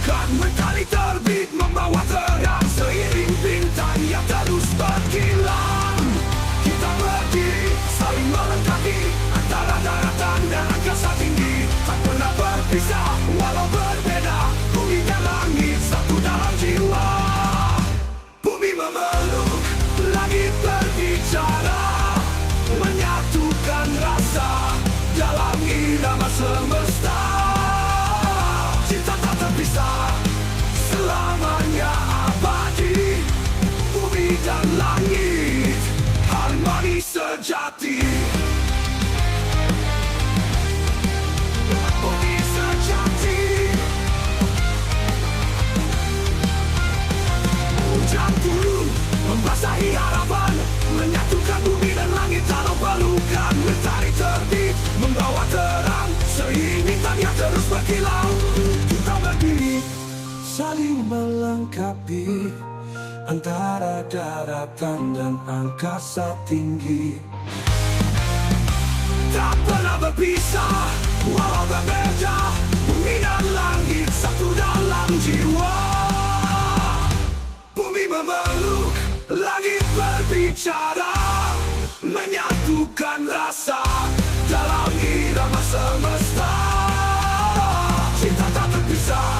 Kan mentari terbit membawa terang, seiring bintang yang terus berkilau. Kita berdiri saling melengkapi, antara daratan dan angkasa tinggi. Tak pernah berpisah walau berbeda, bumi dan langit satu dalam jiwa. Bumi memeluk, langit berbicara, menyatukan rasa dalam irama semesta. Cinta tak terpisah, selamanya abadi. Bumi dan langit, harmoni sejati. Bumi sejati. Hujan turun, membasahi harapan, menyatukan bumi dan langit dalam pelukan. Mentari terbit, membawa terang, seiring bintang yang terus berkilau. Kita berdiri, saling melengkapi, antara daratan dan angkasa tinggi. Tak pernah berpisah, walau berbeda, bumi dan langit satu dalam jiwa. Bumi memeluk, langit berbicara, menyatukan rasa dalam irama semesta. Cinta tak terpisah,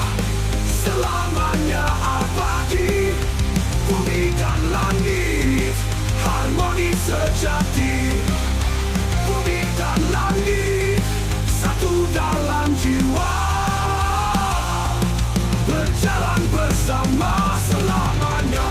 selamanya abadi. Bumi dan langit, harmoni sejati. Bumi dan langit, satu dalam jiwa. Berjalan bersama selamanya.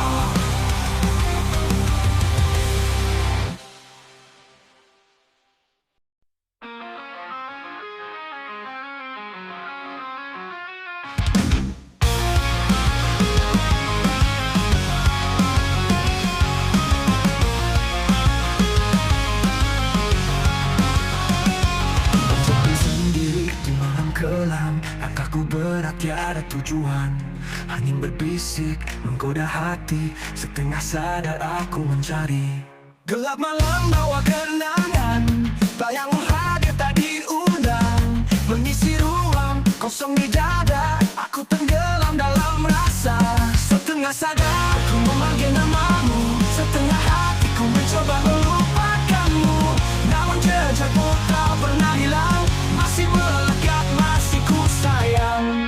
Kelam, langkahku berat tiada tujuan. Angin berbisik, menggoda hati, setengah sadar aku mencari. Gelap malam bawa kenangan, bayangmu hadir tak diundang, mengisi ruang kosong di dada. Aku tenggelam dalam rasa, setengah sadar ku memanggil namamu, setengah hatiku mencoba melupakanmu. Namun jejakmu tak pernah hilang, masih melekat, masih ku sayang.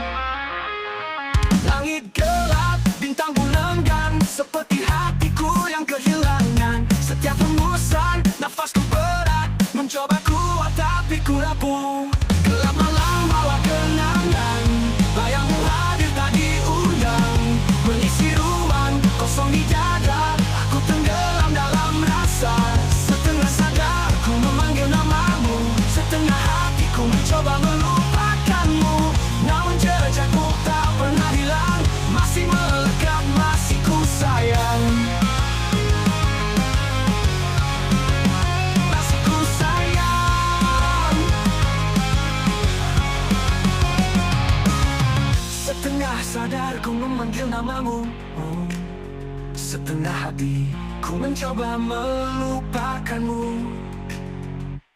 Langit gelap, bintang pun enggan, seperti hatiku yang kehilangan. Setiap hembusan, nafasku berat, mencoba kuat tapi ku rapuh. Gelap malam bawa kenangan, bayangmu hadir tak diundang, mengisi ruang kosong di dada. Aku tenggelam dalam rasa, setengah sadar ku memanggil namamu, setengah hatiku mencoba melupakanmu. Namun jejakmu tak pernah hilang, masih melekat, masih ku sayang. Masih ku sayang. Setengah sadar ku memanggil namamu, setengah hati ku mencoba melupakanmu.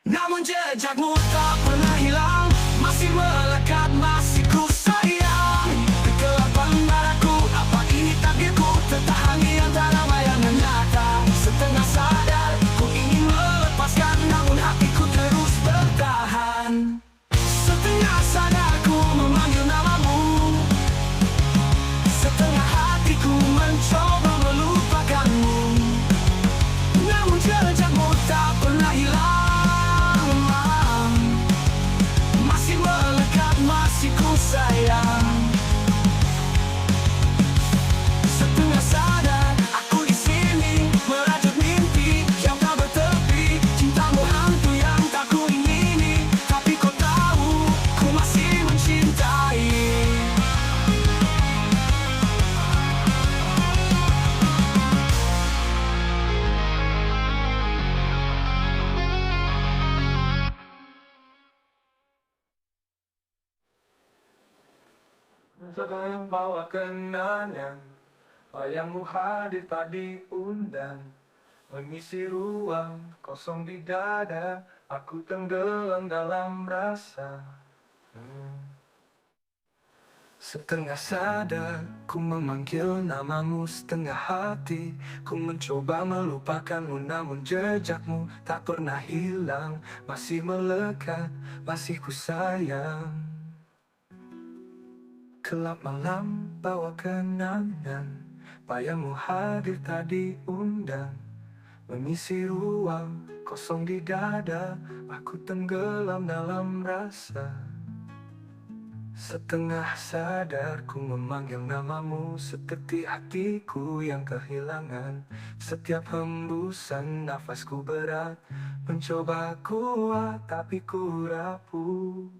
Namun jejakmu tak pernah hilang, masih melekat, masih ku sayang. Kegelapan maraku, apa ini takdirku, tertahangi antara bayangan nyata. Setengah sadar ku ingin melepaskan, namun hatiku terus bertahan. Setengah sadar ku memanggil namamu, setengah hatiku mencoba melupakanmu. Namun jejakmu tak pernah hilang, masih melekat, masih ku sayang. Setengah sadar aku di sini, merajut mimpi yang tak bertepi. Cintamu hantu yang tak ku ingini, tapi kau tahu ku masih mencintai. Sedang bawa kenangan, bayangmu hadir tak diundang, mengisi ruang kosong di dada. Aku tenggelam dalam rasa, Setengah sadar, ku memanggil namamu. Setengah hati, ku mencoba melupakanmu. Namun jejakmu tak pernah hilang, masih melekat, masih ku sayang. Gelap malam bawa kenangan, bayangmu hadir tak diundang, mengisi ruang kosong di dada. Aku tenggelam dalam rasa. Setengah sadar, ku memanggil namamu. Seperti hatiku yang kehilangan. Setiap hembusan nafasku berat, mencoba kuat tapi ku rapuh.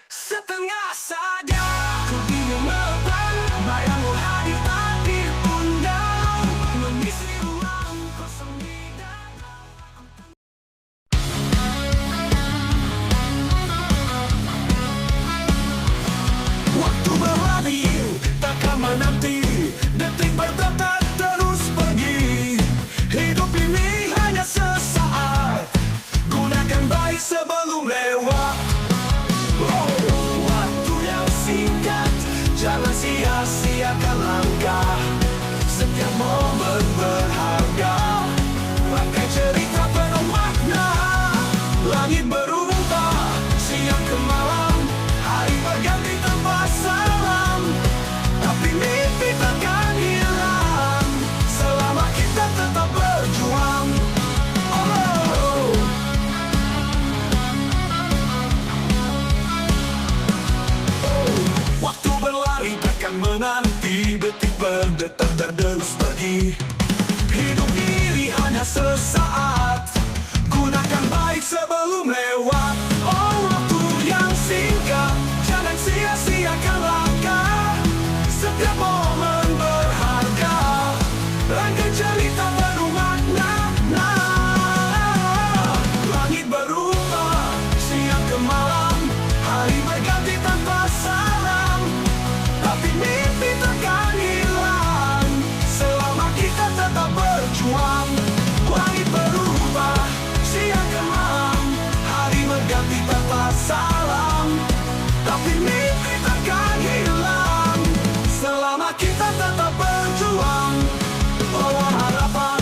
Setengah sadar, ku bingung melepas, bayangmu hadir tak diundang, mengisi ruang kosong di dada. Waktu berlari, takkan menanti, detik berdetak terus pergi. Hidup ini hanya sesaat, gunakan baik sebelum lewat. Waktu yang singkat, jangan sia-siakan langkah. Setiap momen berharga, bangkai cerita penuh makna. Langit berubah, siang ke malam, hari berganti tanpa salam. Tapi mimpi takkan hilang, selama kita tetap berjuang. Waktu berlari takkan menanti, detik berdetak terus pergi. Hidup ini hanya sesaat, gunakan baik sebelum lewat. Waktu yang singkat, jangan sia-siakan langkah. Setiap momen berharga, rangkai cerita penuh makna. Langit berubah, siang ke malam, hari berganti tanpa salam. Tapi mimpi takkan hilang, selama kita tetap berjuang. Langit berubah, siang ke malam, hari berganti tanpa salam. Tapi mimpi takkan hilang, selama kita tetap berjuang. Bawa harapan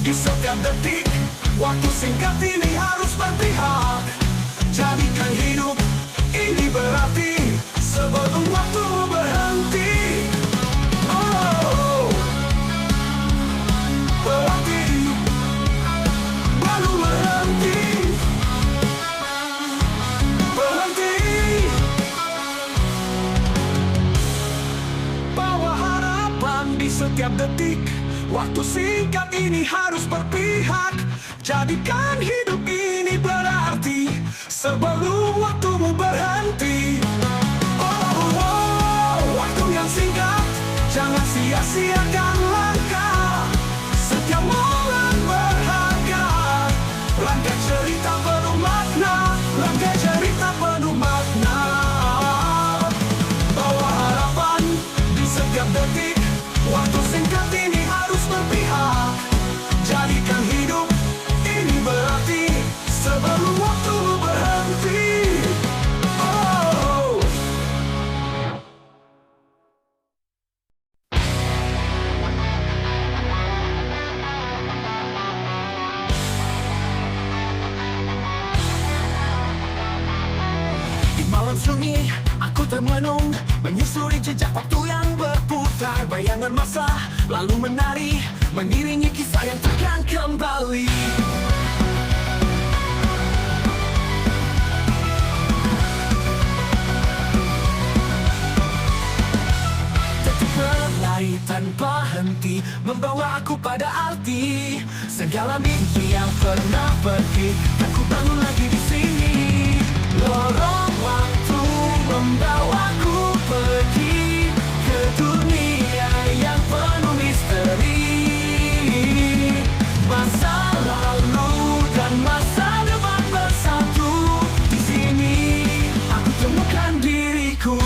di setiap detik, waktu singkat ini harus berpihak. Jadikan hidup ini berarti, sebelum waktu berhenti. Berarti baru berhenti. Berhenti. Bawa harapan di setiap detik, waktu singkat ini harus berpihak. Jadikan hidup ini berarti, sebelum waktumu berhenti. Waktu yang singkat, jangan sia-siakan langkah. Setiap momen berharga, rangkai cerita penuh makna. Rangkai cerita penuh makna. Bawa harapan di setiap detik, waktu singkat ini harus berpihak. Jadikan hidup ini berarti, sebelum waktu berhenti. Di malam sunyi, aku termenung, menyusuri jejak waktu yang berputar. Bayangan masa lalu menari, mengiringi kisah yang takkan kembali. Detik berlari tanpa henti, membawa aku pada arti. Segala mimpi yang pernah pergi, kan ku bangun lagi di sini. Lorong waktu membawaku pergi ke dunia yang penuh misteri. Masa lalu dan masa depan bersatu. Di sini aku temukan diriku.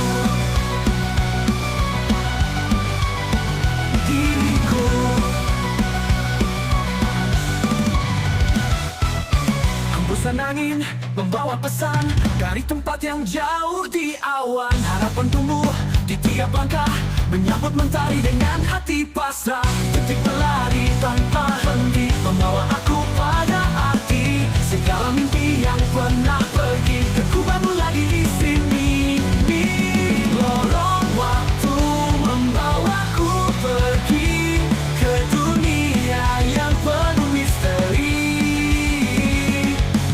Hembusan angin membawa pesan dari tempat yang jauh di awan. Harapan tumbuh di tiap langkah, menyambut mentari dengan hati pasrah. Detik berlari tanpa henti, membawa aku pada arti segala mimpi yang pernah pergi. Ku bangun lagi di sini. Lorong waktu membawaku pergi ke dunia yang penuh misteri.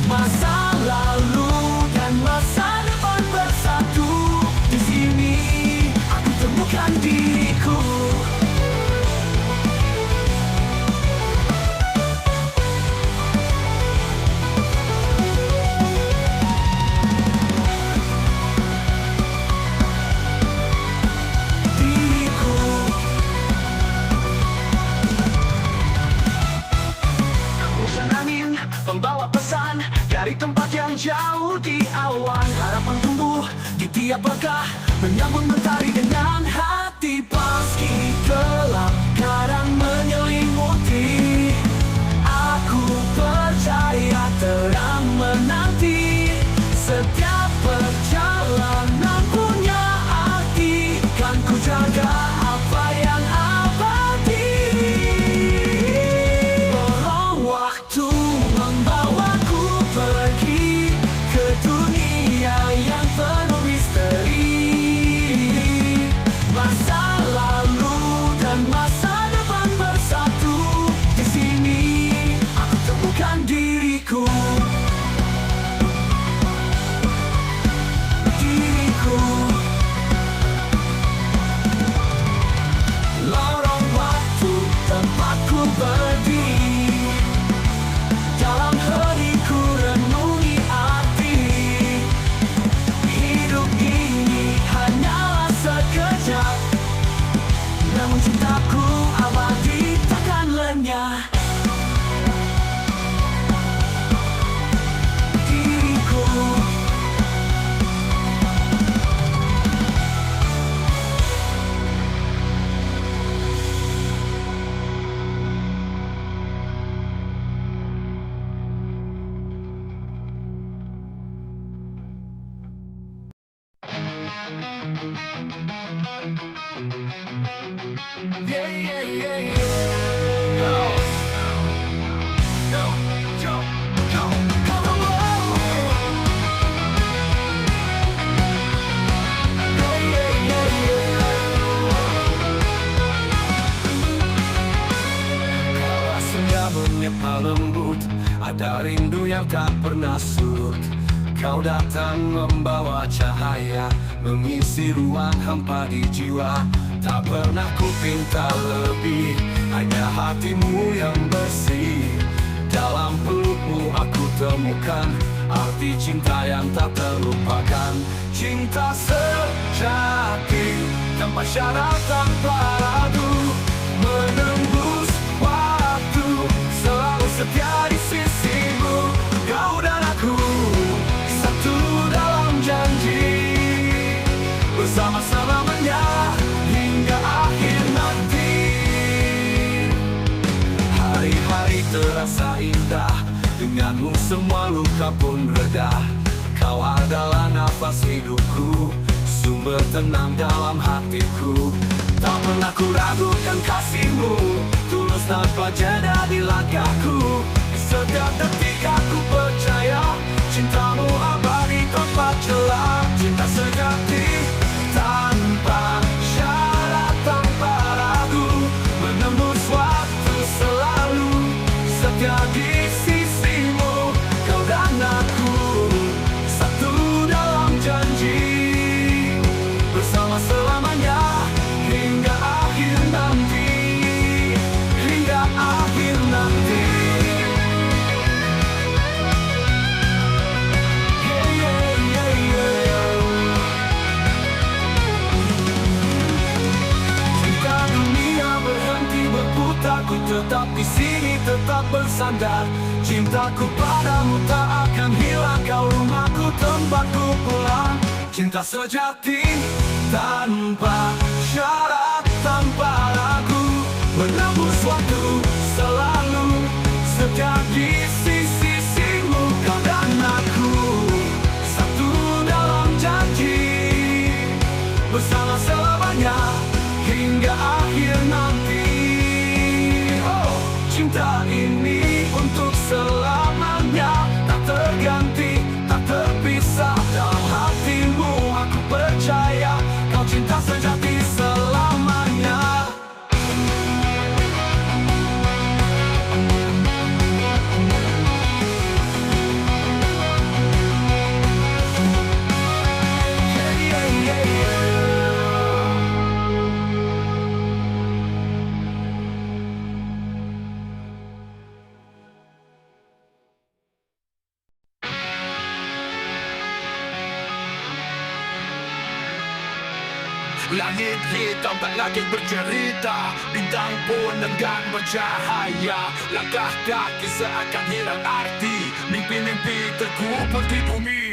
Masa lalu dan masa depan bersatu. Di sini aku temukan diriku. Membawa pesan dari tempat yang jauh di awan. Harapan tumbuh di tiap langkah, menyambut mentari dengan hati paski. Gelap kadang menyelimuti, aku percaya terang menanti. Setiap perjalanan punya arti, kan ku jaga apa yang abadi. Lorong waktu membawaku pergi ke dunia yang penuh misteri. Masa lalu dan masa depan bersatu. Di sini aku temukan diriku. Lorong waktu tempatku berdiri. Dalam hatiku renungi arti. Hidup ini hanyalah sekejap, namun cintaku abadi takkan lenyap. Diriku. Yeah, yeah, yeah, yeah. Go. Go. Go. Go. Go. Yeah, yeah, yeah. Kala senja menyapa lembut, ada rindu yang tak pernah surut. Kau datang membawa cahaya, mengisi ruang hampa di jiwa. Tak pernah ku pinta lebih, hanya hatimu yang bersih. Dalam pelukmu aku temukan arti cinta yang tak terlupakan. Cinta sejati, tanpa syarat, tanpa ragu, menembus waktu, selalu setia di sisimu. Kau dan aku satu dalam janji, bersama selamanya hingga akhir nanti. Hari-hari terasa indah, denganmu semua luka pun reda. Kau adalah nafas hidupku, sumber tenang dalam hatiku. Tak pernah ku ragukan kasihmu, tulus tanpa jeda di langkahku. Setiap detik aku percaya, cintamu abadi tanpa celah. Cinta sejati tanpa syarat, tanpa ragu, menembus waktu, selalu setia di sisimu. Kau dan aku satu dalam janji, bersama selamanya hingga akhir nanti. Hingga akhir nanti. Ku tetap di sini, tetap bersandar. Cintaku padamu tak akan hilang. Kau rumahku, tempatku pulang. Cinta sejati tanpa syarat, tanpa ragu, menembus waktu, selalu setia di sisimu. Kau dan aku Langit hitam tak lagi bercerita, bintang pun enggan bercahaya. Langkah kaki seakan hilang arti, mimpi-mimpi terkubur di bumi.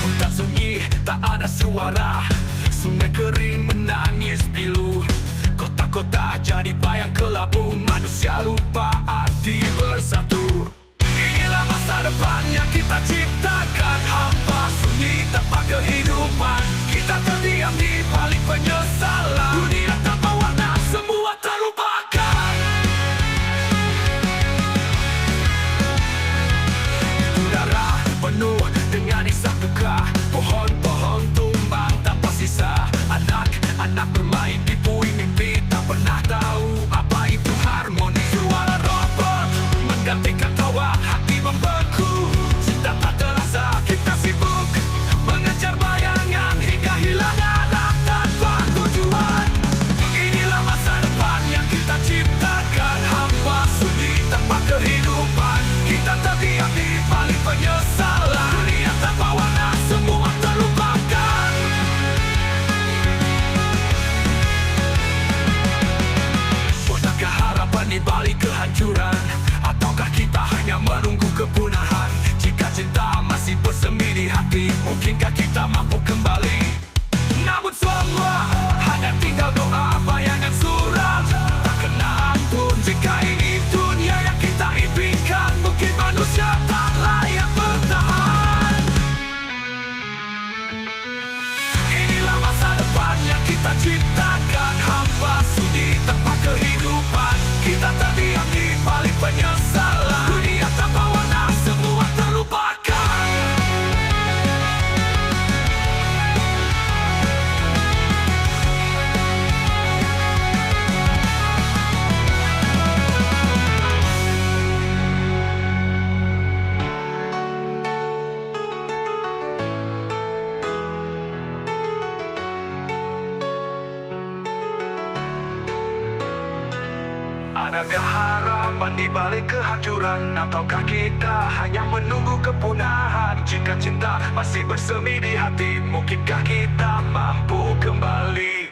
Hutan sunyi, tak ada suara, sungai kering menangis pilu. Kota-kota jadi bayang kelabu, manusia lupa arti bersatu. Inilah masa depan yang kita ciptakan, hampa sunyi tanpa kehidupan. Kita terdiam di balik penyesalan, dunia tanpa warna, semua terlupakan. Udara penuh dengan isap duka, pohon-pohon tumbang tanpa sisa. Anak-anak bermain di puing mimpi, tak pernah tahu apa itu harmoni. Suara robot menggantikan tawa, hati membeku, cinta tak terasa. Kita sibuk mengejar bayangan hingga hilang arah tanpa tujuan. Inilah masa depan yang kita ciptakan, hampa sunyi tanpa kehidupan. Kita terdiam di balik penyesalan, dunia tanpa warna, semua terlupakan. Bukankah harapan di balik kehancuran, ataukah kita hanya menunggu kepunahan? Jika cinta masih bersemi di hati, mungkinkah kita mampu kembali? Namun semua hanya tinggal doa, bayangan suram, tak kena ampun. Jika ini dunia yang kita impikan, mungkin manusia tak layak bertahan. Inilah masa depan yang kita ciptakan, hampa sunyi tanpa kehidupan. Kita terdiam di balik penyesalan, dunia tanpa warna, semua terlupakan. Adakah harapan di balik kehancuran, ataukah kita hanya menunggu kepunahan? Jika cinta masih bersemi di hati, mungkinkah kita mampu kembali?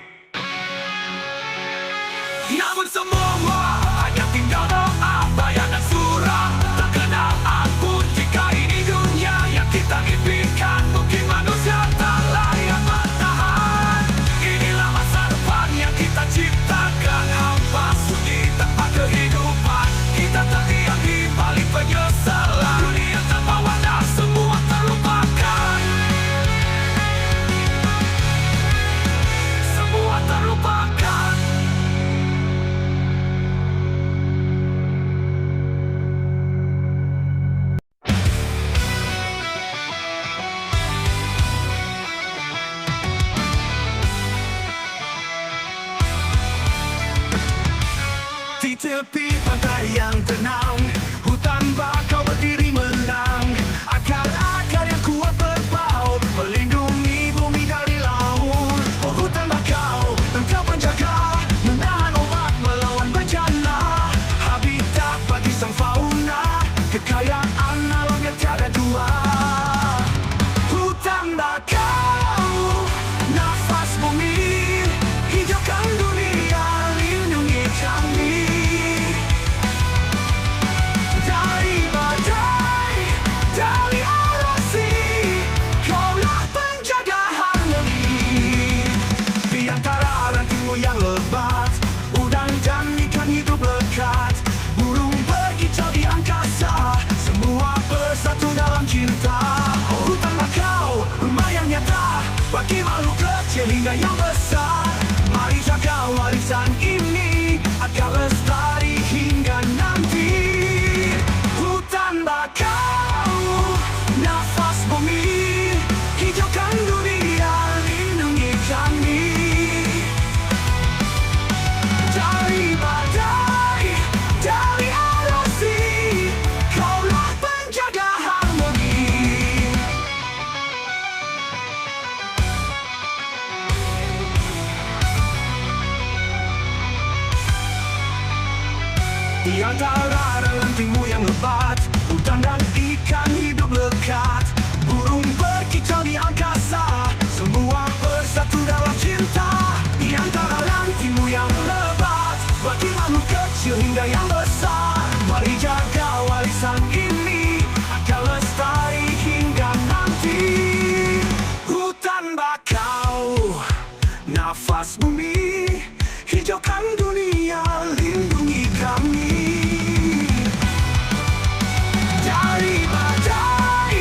Namun semua hanya tinggal doa, bayangan suram, tak kenal ampun. Jika ini dunia yang kita impikan, mungkin manusia tak layak bertahan. Inilah masa depan yang kita ciptakan, hampa sunyi tanpa kehidupan. Kita terdiam di balik penyesalan, dunia tanpa warna, semua terlupakan. Semua terlupakan. Di tepi pantai yang tenang, hutan bakau berdiri menang. Akar-akar yang kuat berbaur, melindungi bumi dari laut. Oh hutan bakau, engkau penjaga, menahan obat melawan bencana. Habitat bagi sang fauna, kekayaan alam yang tiada dua. Hutan bakau, nafas bumi, hijaukan dunia, lindungi kami. Dari badai, dari erupsi, kaulah penjaga harmoni. Di antara rantingmu yang lebat, udang dan ikan hidup lekat. Burung berkicau di angkasa, semua bersatu dalam cinta. Oh hutan bakau, rumah yang nyata bagi makhluk kecil hingga yang besar. Mari jaga warisan ini agar lestari hingga nanti. Hutan bakau, nafas bumi, hijaukan dunia, lindungi kami. Dari badai, dari erupsi, kaulah penjaga harmoni. Di antara rantingmu yang lebat, hutan dan ikan hidup lekat. Burung berkicau di angkasa, semua bersatu dalam cinta. Di antara rantingmu yang lebat, bagi makhluk kecil hingga yang besar. Mari jaga warisan ini agar lestari hingga nanti. Hutan bakau, nafas bumi, hijaukan dunia, lindungi kami. Dari badai,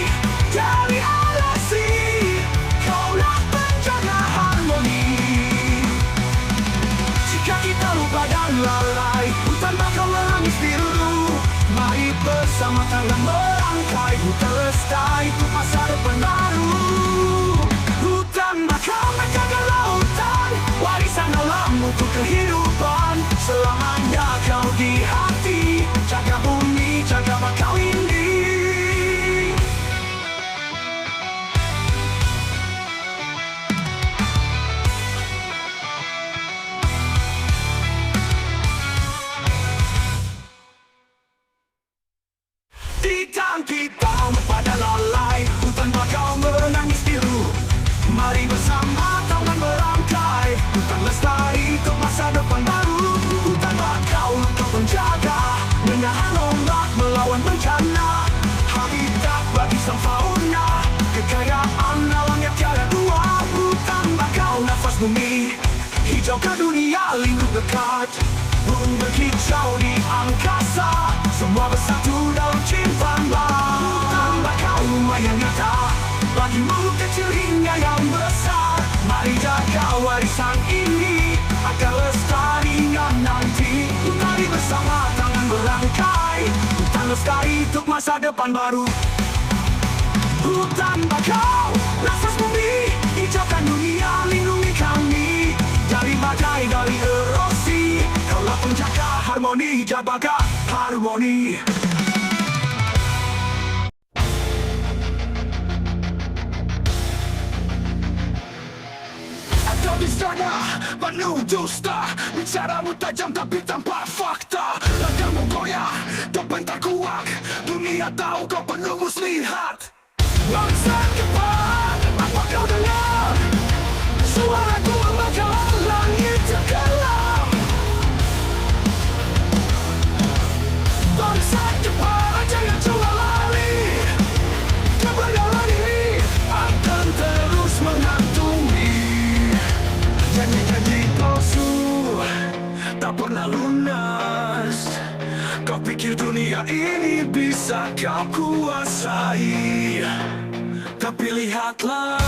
dari alasi, kaulah penjaga harmoni. Jika kita lupa dan lalai, hutan bakal menangis biru. Mari bersama tangan merangkai, hutan lestari untuk masa depan baru. Hutan bakal menjaga lautan, warisan alam untuk kehidupan. Selamanya kau di hati, jaga bumi, jaga bakau ini. Tidak kita pada lalai, hutan bakau menangis biru. Mari bersama tangan merangkai, hutan lestari untuk masa depan baru. Hutan bakau untuk menjaga, menahan ombak melawan bencana. Habitat bagi sang fauna, kekayaan alam yang tiada dua. Hutan bakau nafas bumi, hijaukan dunia lindung dekat. Burung berkicau di angkasa, semua bersatu dalam cinta. Hutan bakau rumah yang nyata, bagi makhluk kecil hingga yang besar. Mari jaga warisan ini agar lestari hingga nanti. Mari bersama tangan merangkai, hutan lestari untuk masa depan baru. Hutan bakau, nafas bumi, hijaukan dunia, lindungi kami. Dari badai, dari erosi, kaulah penjaga harmoni, jaga harmoni. Atau di sana penuh dusta, bicaramu tajam tapi tanpa fakta. Langkahmu goyah, terbentak kuat, dunia tahu kau penuh muslihat. Bangsa cepat, apa kau dengar? Suaraku membakar langit tergelam. Bangsa cepat, jangan coba lari. Kebenaran ini akan terus menghantui. Janji-janji palsu tak pernah lunas. Kau pikir dunia ini bisa kau kuasai, tapi lihatlah